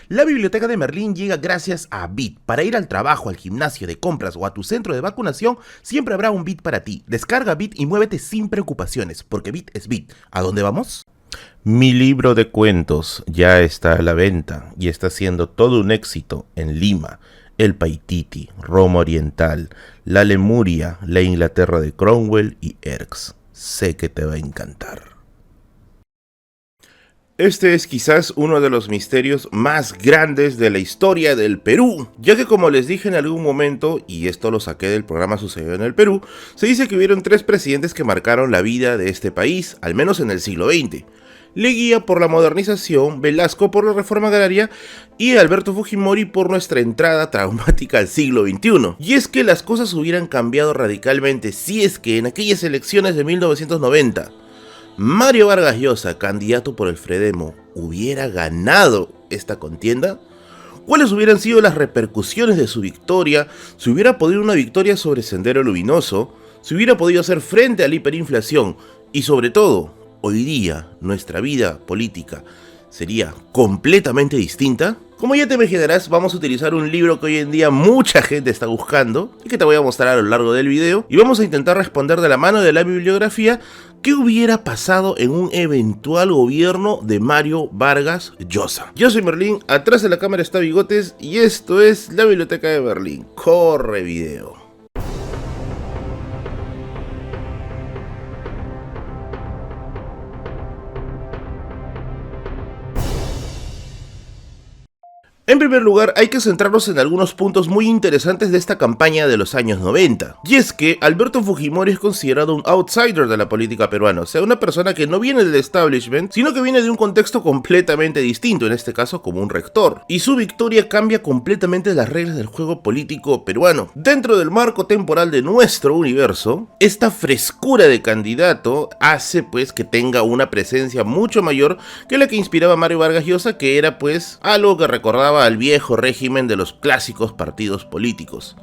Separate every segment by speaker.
Speaker 1: La biblioteca de Merlín llega gracias a Bit. Para ir al trabajo, al gimnasio, de compras o a tu centro de vacunación, siempre habrá un Bit para ti. Descarga Bit y muévete sin preocupaciones, porque Bit es Bit. ¿A dónde vamos?
Speaker 2: Mi libro de cuentos ya está a la venta y está siendo todo un éxito en Lima, el Paititi, Roma Oriental, la Lemuria, la Inglaterra de Cromwell y Erx. Sé que te va a encantar. Este es quizás uno de los misterios más grandes de la historia del Perú, ya que como les dije en algún momento, y esto lo saqué del programa Sucedió en el Perú, se dice que hubieron 3 presidentes que marcaron la vida de este país, al menos en el siglo XX. Leguía por la modernización, Velasco por la reforma agraria y Alberto Fujimori por nuestra entrada traumática al siglo XXI. Y es que las cosas hubieran cambiado radicalmente si es que en aquellas elecciones de 1990, Mario Vargas Llosa, candidato por el Fredemo, hubiera ganado esta contienda. ¿Cuáles hubieran sido las repercusiones de su victoria? ¿Se hubiera podido una victoria sobre Sendero Luminoso? ¿Se hubiera podido hacer frente a la hiperinflación? Y sobre todo, hoy día nuestra vida política sería completamente distinta. Como ya te imaginarás, vamos a utilizar un libro que hoy en día mucha gente está buscando y que te voy a mostrar a lo largo del video, y vamos a intentar responder de la mano de la bibliografía qué hubiera pasado en un eventual gobierno de Mario Vargas Llosa. Yo soy Merlín, atrás de la cámara está Bigotes y esto es la Biblioteca de Merlín. Corre video. En primer lugar, hay que centrarnos en algunos puntos muy interesantes de esta campaña de los años 90. Y es que Alberto Fujimori es considerado un outsider de la política peruana, o sea, una persona que no viene del establishment, sino que viene de un contexto completamente distinto, en este caso como un rector. Y su victoria cambia completamente las reglas del juego político peruano. Dentro del marco temporal de nuestro universo, esta frescura de candidato hace pues que tenga una presencia mucho mayor que la que inspiraba a Mario Vargas Llosa, que era pues algo que recordaba al viejo régimen de los clásicos partidos políticos.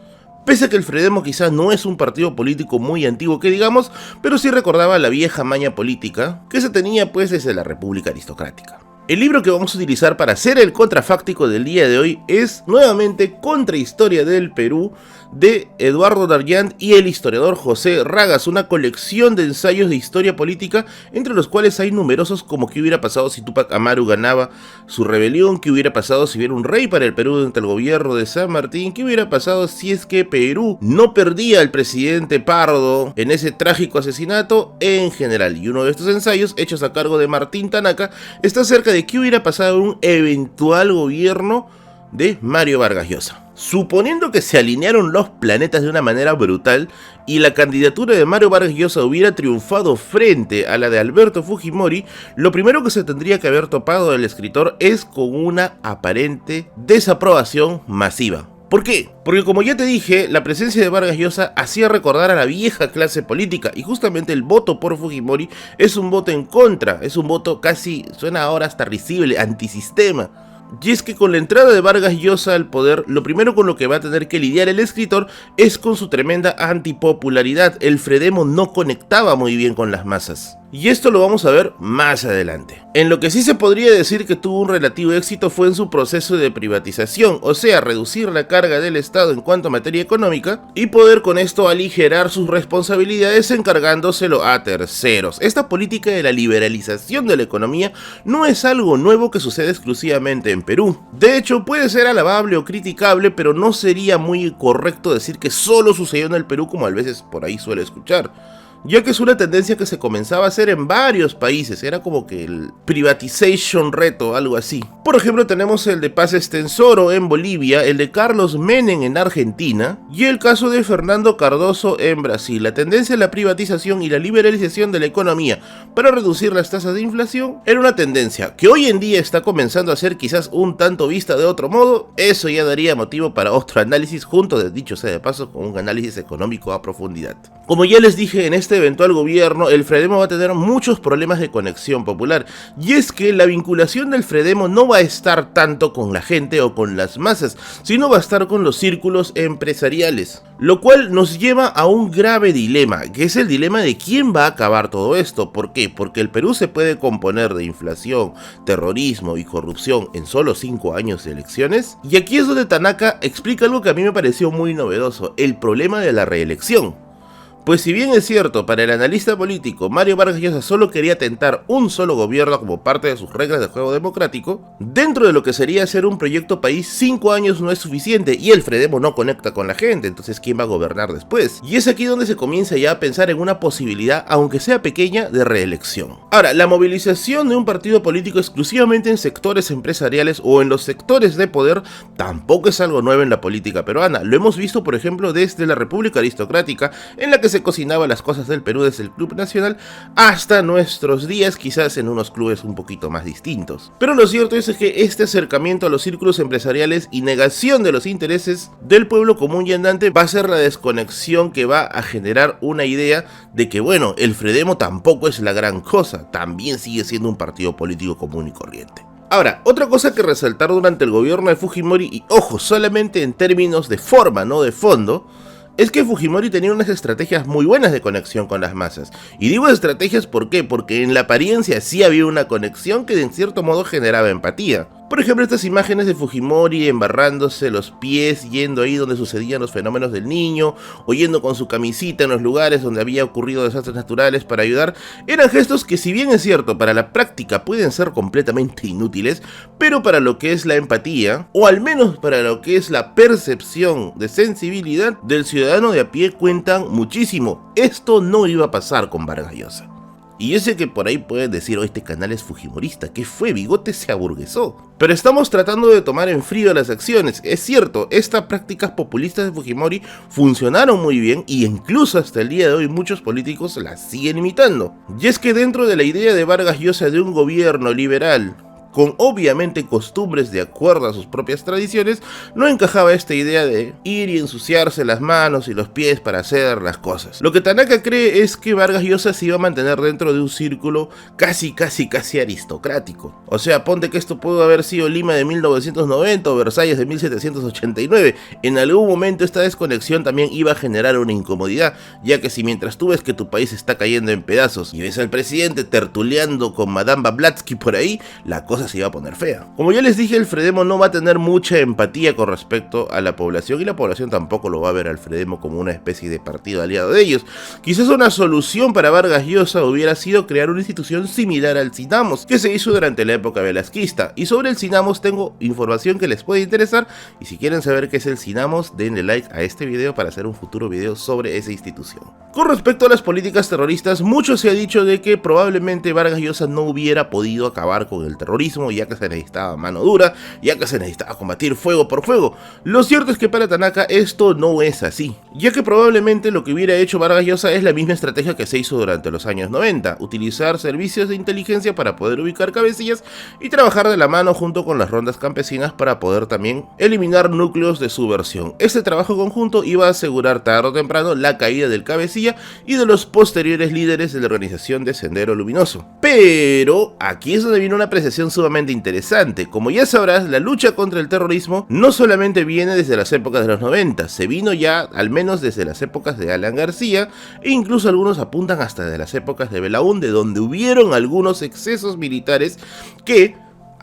Speaker 2: Pese a que el Fredemo quizás no es un partido político muy antiguo que digamos, pero sí recordaba la vieja maña política que se tenía pues desde la República Aristocrática. El libro que vamos a utilizar para hacer el contrafáctico del día de hoy es nuevamente Contrahistoria del Perú, de Eduardo Darjant y el historiador José Ragas, una colección de ensayos de historia política, entre los cuales hay numerosos como qué hubiera pasado si Túpac Amaru ganaba su rebelión, qué hubiera pasado si hubiera un rey para el Perú durante el gobierno de San Martín, qué hubiera pasado si es que Perú no perdía al presidente Pardo en ese trágico asesinato en general. Y uno de estos ensayos, hechos a cargo de Martín Tanaka, está acerca de qué hubiera pasado en un eventual gobierno de Mario Vargas Llosa. Suponiendo que se alinearon los planetas de una manera brutal y la candidatura de Mario Vargas Llosa hubiera triunfado frente a la de Alberto Fujimori, lo primero que se tendría que haber topado el escritor es con una aparente desaprobación masiva. ¿Por qué? Porque como ya te dije, la presencia de Vargas Llosa hacía recordar a la vieja clase política y justamente el voto por Fujimori es un voto en contra, es un voto casi, suena ahora hasta risible, antisistema. Y es que con la entrada de Vargas Llosa al poder, lo primero con lo que va a tener que lidiar el escritor es con su tremenda antipopularidad. El Fredemo no conectaba muy bien con las masas. Y esto lo vamos a ver más adelante. En lo que sí se podría decir que tuvo un relativo éxito fue en su proceso de privatización, o sea, reducir la carga del Estado en cuanto a materia económica y poder con esto aligerar sus responsabilidades encargándoselo a terceros. Esta política de la liberalización de la economía no es algo nuevo que sucede exclusivamente en Perú. De hecho, puede ser alabable o criticable, pero no sería muy correcto decir que solo sucedió en el Perú, como a veces por ahí suele escuchar, ya que es una tendencia que se comenzaba a hacer en varios países, era como que el privatization reto, algo así. Por ejemplo, tenemos el de Paz Estenssoro en Bolivia, el de Carlos Menem en Argentina y el caso de Fernando Cardoso en Brasil. La tendencia a la privatización y la liberalización de la economía para reducir las tasas de inflación era una tendencia que hoy en día está comenzando a ser quizás un tanto vista de otro modo. Eso ya daría motivo para otro análisis junto, de dicho sea de paso, con un análisis económico a profundidad. Como ya les dije, en este este eventual gobierno, el Fredemo va a tener muchos problemas de conexión popular. Y es que la vinculación del Fredemo no va a estar tanto con la gente o con las masas, sino va a estar con los círculos empresariales. Lo cual nos lleva a un grave dilema, que es el dilema de quién va a acabar todo esto. ¿Por qué? Porque el Perú se puede componer de inflación, terrorismo y corrupción en solo 5 años de elecciones. Y aquí es donde Tanaka explica algo que a mí me pareció muy novedoso, el problema de la reelección. Pues si bien es cierto, para el analista político, Mario Vargas Llosa solo quería tentar un solo gobierno como parte de sus reglas de juego democrático, dentro de lo que sería ser un proyecto país, 5 años no es suficiente y el Fredemo no conecta con la gente, entonces ¿quién va a gobernar después? Y es aquí donde se comienza ya a pensar en una posibilidad, aunque sea pequeña, de reelección. Ahora, la movilización de un partido político exclusivamente en sectores empresariales o en los sectores de poder tampoco es algo nuevo en la política peruana. Lo hemos visto, por ejemplo, desde la República Aristocrática, en la que se cocinaba las cosas del Perú desde el Club Nacional hasta nuestros días, quizás en unos clubes un poquito más distintos. Pero lo cierto es que este acercamiento a los círculos empresariales y negación de los intereses del pueblo común y andante va a ser la desconexión que va a generar una idea de que, bueno, el Fredemo tampoco es la gran cosa, también sigue siendo un partido político común y corriente. Ahora, otra cosa que resaltar durante el gobierno de Fujimori, y ojo, solamente en términos de forma, no de fondo, es que Fujimori tenía unas estrategias muy buenas de conexión con las masas. Y digo estrategias ¿por qué? Porque en la apariencia sí había una conexión que en cierto modo generaba empatía. Por ejemplo, estas imágenes de Fujimori embarrándose los pies, yendo ahí donde sucedían los fenómenos del niño, o yendo con su camisita en los lugares donde había ocurrido desastres naturales para ayudar, eran gestos que, si bien es cierto, para la práctica pueden ser completamente inútiles, pero para lo que es la empatía, o al menos para lo que es la percepción de sensibilidad del ciudadano de a pie, cuentan muchísimo. Esto no iba a pasar con Vargas Llosa. Y yo sé que por ahí pueden decir, oh, este canal es fujimorista, ¿qué fue? Bigote se aburguesó. Pero estamos tratando de tomar en frío las acciones. Es cierto, estas prácticas populistas de Fujimori funcionaron muy bien y incluso hasta el día de hoy muchos políticos las siguen imitando. Y es que dentro de la idea de Vargas Llosa de un gobierno liberal, con obviamente costumbres de acuerdo a sus propias tradiciones, no encajaba esta idea de ir y ensuciarse las manos y los pies para hacer las cosas. Lo que Tanaka cree es que Vargas Llosa se iba a mantener dentro de un círculo casi aristocrático. O sea, ponte que esto pudo haber sido Lima de 1990 o Versalles de 1789. En algún momento esta desconexión también iba a generar una incomodidad, ya que si mientras tú ves que tu país está cayendo en pedazos y ves al presidente tertuleando con Madame Blavatsky por ahí, la cosa se iba a poner fea. Como ya les dije, el Fredemo no va a tener mucha empatía con respecto a la población y la población tampoco lo va a ver al Fredemo como una especie de partido aliado de ellos. Quizás una solución para Vargas Llosa hubiera sido crear una institución similar al Cinamos, que se hizo durante la época velasquista. Y sobre el Cinamos tengo información que les puede interesar, y si quieren saber qué es el Cinamos, denle like a este video para hacer un futuro video sobre esa institución. Con respecto a las políticas terroristas, mucho se ha dicho de que probablemente Vargas Llosa no hubiera podido acabar con el terrorismo, ya que se necesitaba mano dura, ya que se necesitaba combatir fuego por fuego. Lo cierto es que para Tanaka esto no es así, ya que probablemente lo que hubiera hecho Vargas Llosa es la misma estrategia que se hizo durante los años 90, utilizar servicios de inteligencia para poder ubicar cabecillas y trabajar de la mano junto con las rondas campesinas para poder también eliminar núcleos de subversión. Este trabajo conjunto iba a asegurar tarde o temprano la caída del cabecilla y de los posteriores líderes de la organización de Sendero Luminoso. Pero aquí es donde viene una apreciación sumamente interesante. Como ya sabrás, la lucha contra el terrorismo no solamente viene desde las épocas de los 90, se vino ya al menos desde las épocas de Alan García, e incluso algunos apuntan hasta de las épocas de Belaúnde, donde hubieron algunos excesos militares que...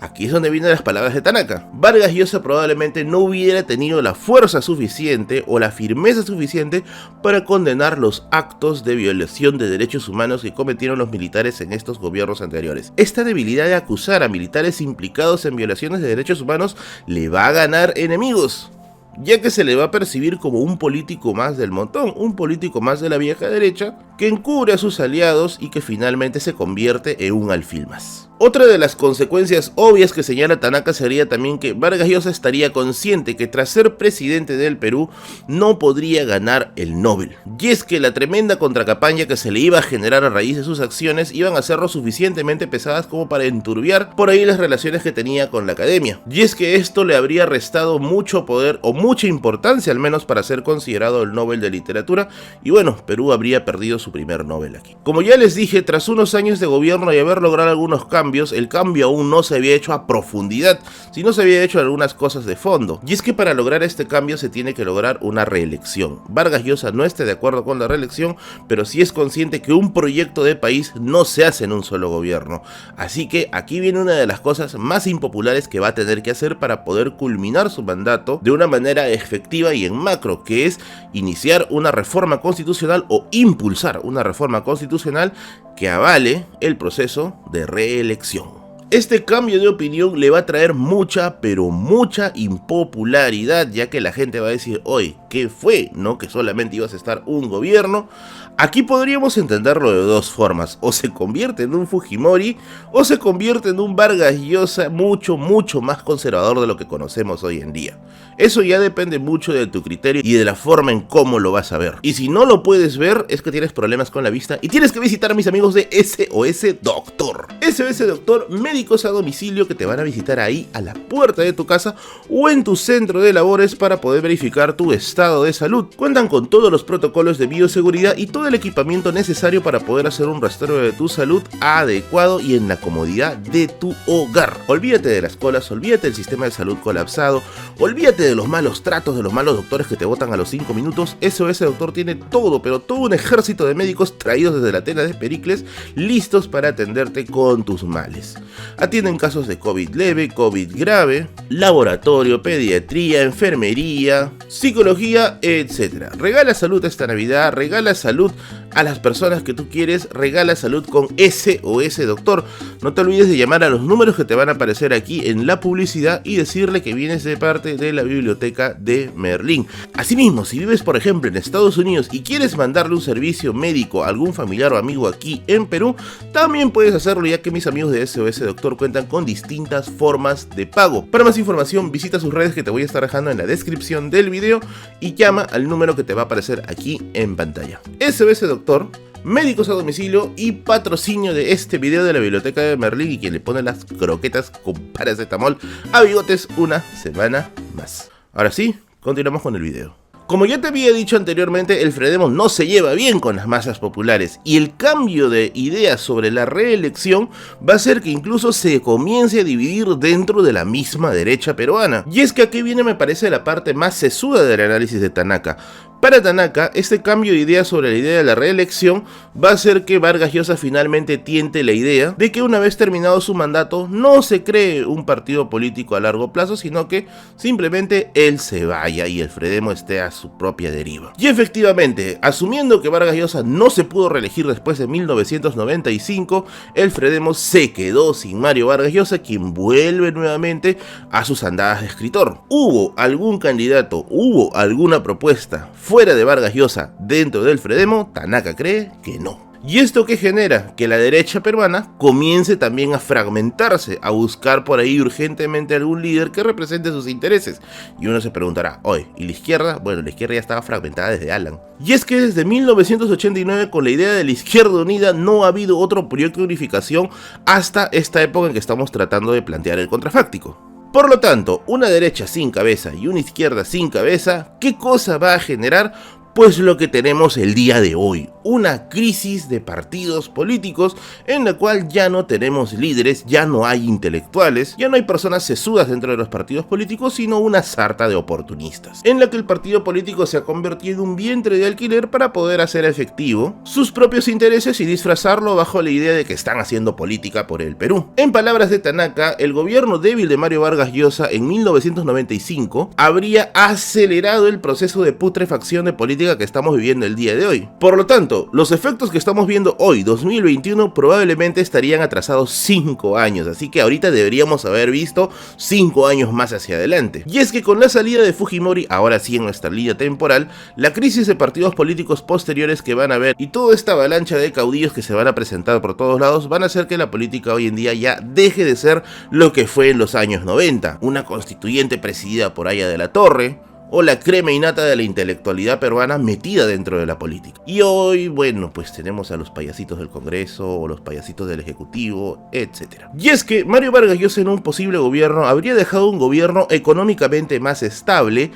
Speaker 2: Aquí es donde vienen las palabras de Tanaka. Vargas Llosa probablemente no hubiera tenido la fuerza suficiente o la firmeza suficiente para condenar los actos de violación de derechos humanos que cometieron los militares en estos gobiernos anteriores. Esta debilidad de acusar a militares implicados en violaciones de derechos humanos le va a ganar enemigos, ya que se le va a percibir como un político más del montón, un político más de la vieja derecha, que encubre a sus aliados y que finalmente se convierte en un alfil más. Otra de las consecuencias obvias que señala Tanaka sería también que Vargas Llosa estaría consciente que tras ser presidente del Perú no podría ganar el Nobel. Y es que la tremenda contracampaña que se le iba a generar a raíz de sus acciones iban a ser lo suficientemente pesadas como para enturbiar por ahí las relaciones que tenía con la academia. Y es que esto le habría restado mucho poder o mucha importancia al menos para ser considerado el Nobel de Literatura, y bueno, Perú habría perdido su su primer Nobel aquí. Como ya les dije, tras unos años de gobierno y haber logrado algunos cambios, el cambio aún no se había hecho a profundidad, sino se había hecho algunas cosas de fondo. Y es que para lograr este cambio se tiene que lograr una reelección. Vargas Llosa no está de acuerdo con la reelección, pero sí es consciente que un proyecto de país no se hace en un solo gobierno. Así que aquí viene una de las cosas más impopulares que va a tener que hacer para poder culminar su mandato de una manera efectiva y en macro, que es iniciar una reforma constitucional o impulsar una reforma constitucional que avale el proceso de reelección. Este cambio de opinión le va a traer mucha, pero mucha impopularidad, ya que la gente va a decir, oye, ¿qué fue? ¿No? Que solamente ibas a estar un gobierno. Aquí podríamos entenderlo de dos formas, o se convierte en un Fujimori, o se convierte en un Vargas Llosa mucho más conservador de lo que conocemos hoy en día. Eso ya depende mucho de tu criterio y de la forma en cómo lo vas a ver. Y si no lo puedes ver, es que tienes problemas con la vista y tienes que visitar a mis amigos de SOS Doctor. SOS Doctor, médicos a domicilio que te van a visitar ahí a la puerta de tu casa o en tu centro de labores para poder verificar tu estado de salud. Cuentan con todos los protocolos de bioseguridad y todo el equipamiento necesario para poder hacer un rastreo de tu salud adecuado y en la comodidad de tu hogar. Olvídate de las colas, olvídate del sistema de salud colapsado, olvídate de los malos tratos, de los malos doctores que te botan a los 5 minutos. SOS Doctor tiene todo, pero todo un ejército de médicos traídos desde la Atenas de Pericles, listos para atenderte con tus males. Atienden casos de COVID leve, COVID grave, laboratorio, pediatría, enfermería, psicología, etc. Regala salud esta Navidad, regala salud a las personas que tú quieres, regala salud con SOS Doctor. No te olvides de llamar a los números que te van a aparecer aquí en la publicidad y decirle que vienes de parte de la biblioteca de Merlín. Asimismo, si vives por ejemplo en Estados Unidos y quieres mandarle un servicio médico a algún familiar o amigo aquí en Perú, también puedes hacerlo, ya que mis amigos de SOS Doctor cuentan con distintas formas de pago. Para más información visita sus redes que te voy a estar dejando en la descripción del video y llama al número que te va a aparecer aquí en pantalla. SOS Doctor, médicos a domicilio y patrocinio de este video de la biblioteca de Merlín y quien le pone las croquetas con paracetamol a Bigotes una semana más. Ahora sí, continuamos con el video. Como ya te había dicho anteriormente, el Fredemo no se lleva bien con las masas populares y el cambio de ideas sobre la reelección va a hacer que incluso se comience a dividir dentro de la misma derecha peruana. Y es que aquí viene, me parece, la parte más sesuda del análisis de Tanaka. Para Tanaka, este cambio de idea sobre la idea de la reelección va a hacer que Vargas Llosa finalmente tiente la idea de que una vez terminado su mandato no se cree un partido político a largo plazo, sino que simplemente él se vaya y el Fredemo esté a su propia deriva. Y efectivamente, asumiendo que Vargas Llosa no se pudo reelegir después de 1995, el Fredemo se quedó sin Mario Vargas Llosa, quien vuelve nuevamente a sus andadas de escritor. ¿Hubo algún candidato, hubo alguna propuesta fuera de Vargas Llosa dentro del Fredemo? Tanaka cree que no. ¿Y esto qué genera? Que la derecha peruana comience también a fragmentarse, a buscar por ahí urgentemente algún líder que represente sus intereses. Y uno se preguntará, oye, ¿y la izquierda? Bueno, la izquierda ya estaba fragmentada desde Alan. Y es que desde 1989, con la idea de la izquierda unida, no ha habido otro proyecto de unificación hasta esta época en que estamos tratando de plantear el contrafáctico. Por lo tanto, una derecha sin cabeza y una izquierda sin cabeza, ¿qué cosa va a generar? Pues lo que tenemos el día de hoy, una crisis de partidos políticos en la cual ya no tenemos líderes, ya no hay intelectuales, ya no hay personas sesudas dentro de los partidos políticos, sino una sarta de oportunistas, en la que el partido político se ha convertido en un vientre de alquiler para poder hacer efectivo sus propios intereses y disfrazarlo bajo la idea de que están haciendo política por el Perú. En palabras de Tanaka, el gobierno débil de Mario Vargas Llosa en 1995 habría acelerado el proceso de putrefacción de política que estamos viviendo el día de hoy. Por lo tanto, los efectos que estamos viendo hoy, 2021, probablemente estarían atrasados 5 años, así que ahorita deberíamos haber visto 5 años más hacia adelante. Y es que con la salida de Fujimori, ahora sí en nuestra línea temporal, la crisis de partidos políticos posteriores que van a haber y toda esta avalancha de caudillos que se van a presentar por todos lados van a hacer que la política hoy en día ya deje de ser lo que fue en los años 90, una constituyente presidida por Aya de la Torre, o la crema innata de la intelectualidad peruana metida dentro de la política. Y hoy, bueno, pues tenemos a los payasitos del Congreso, o los payasitos del Ejecutivo, etc. Y es que Mario Vargas Llosa en un posible gobierno habría dejado un gobierno económicamente más estable,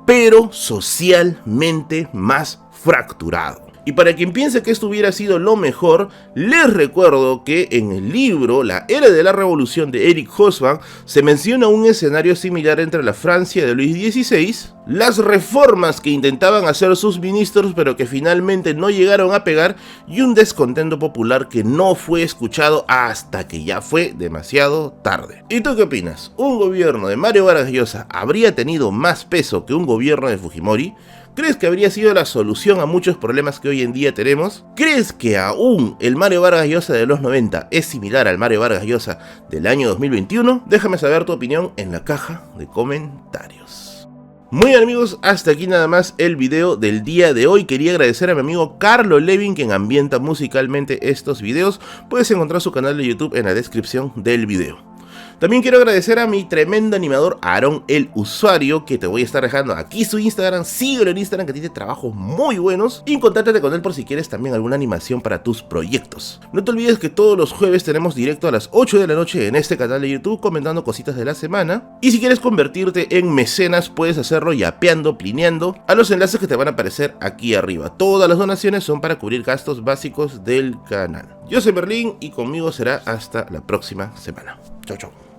Speaker 2: pero socialmente más fracturado. Y para quien piense que esto hubiera sido lo mejor, les recuerdo que en el libro La Era de la Revolución de Eric Hobsbawm se menciona un escenario similar entre la Francia de Luis XVI, las reformas que intentaban hacer sus ministros pero que finalmente no llegaron a pegar y un descontento popular que no fue escuchado hasta que ya fue demasiado tarde. ¿Y tú qué opinas? ¿Un gobierno de Mario Vargas Llosa habría tenido más peso que un gobierno de Fujimori? ¿Crees que habría sido la solución a muchos problemas que hoy en día tenemos? ¿Crees que aún el Mario Vargas Llosa de los 90 es similar al Mario Vargas Llosa del año 2021? Déjame saber tu opinión en la caja de comentarios. Muy bien amigos, hasta aquí nada más el video del día de hoy. Quería agradecer a mi amigo Carlo Levin, quien ambienta musicalmente estos videos. Puedes encontrar su canal de YouTube en la descripción del video. También quiero agradecer a mi tremendo animador Aarón el Usuario, que te voy a estar dejando aquí su Instagram. Síguelo en Instagram, que tiene trabajos muy buenos, y contáctate con él por si quieres también alguna animación para tus proyectos. No te olvides que todos los jueves tenemos directo a las 8 de la noche en este canal de YouTube comentando cositas de la semana. Y si quieres convertirte en mecenas, puedes hacerlo yapeando, plineando a los enlaces que te van a aparecer aquí arriba. Todas las donaciones son para cubrir gastos básicos del canal. Yo soy Merlín y conmigo será hasta la próxima semana. Chau chau.